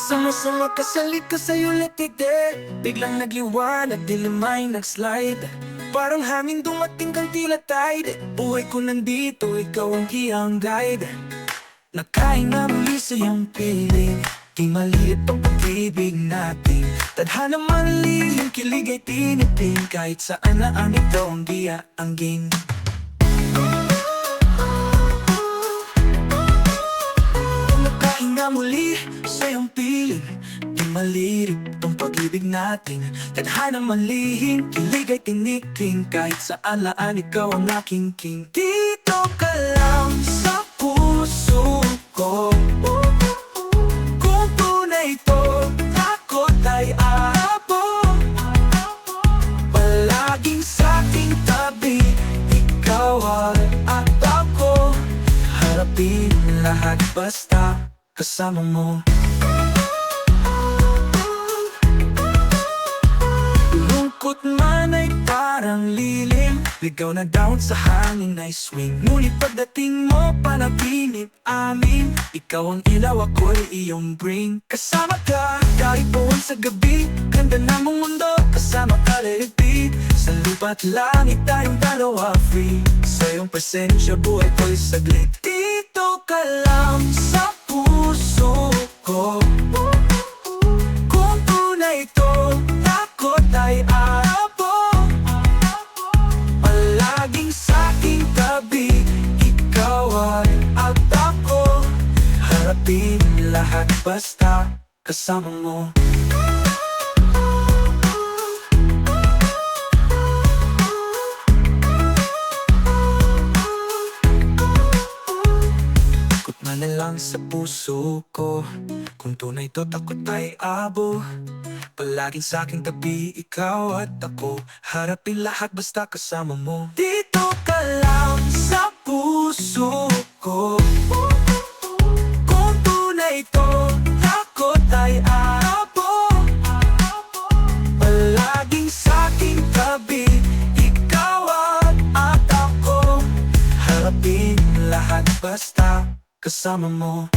Sama-sama kasalit ka sa'yo letide. Biglang nagliwanag, dilim ay nagslide. Parang hangin dumating kang tila tide. Buhay ko nandito, ikaw ang hiyang guide. Nakain na muli sa iyong piling. Di maliit ang pag-ibig natin. Tadhana man lihim, kilig ay tinitin. Kahit saan na ang ito ang giaangging. Nakahinga muli sa iyong piling. Di malirip tong pag-ibig natin. Tadhana man lihim, kilig ay tinitin. Kahit saan laan ikaw ang aking king. Dito ka lang sa puso ko. Kung tunay ito, takot ay abo. Palaging sa aking tabi, ikaw at ako. Harapin lahat basta kasama mo. Lungkot man ay parang lilim. Ligaw na down sa hangin ay swing. Ngunit pagdating mo panaginip amin. Ikaw ang ilaw, ako'y iyong bring. Kasama ka, kahit buwan sa gabi. Ganda na mong mundo, kasama ka repeat. Sa lupa't langit tayong dalawa free. Sa iyong presensya buhay ko'y saglit. Dito ka lang sa puso ko. Kung tunay ito, takot ay abo. Palaging sa aking tabi, ikaw at ako. Harapin lahat basta kasama mo. Ikot man na lang sa puso ko. Kung tunay ito, takot ay abo. Palaging sa aking tabi, ikaw at ako. Harapin lahat basta kasama mo. Dito ka lang sa puso ko. Kung tunay ito, takot ay abo. Palaging sa aking tabi, ikaw at ako. Harapin lahat basta kasama mo.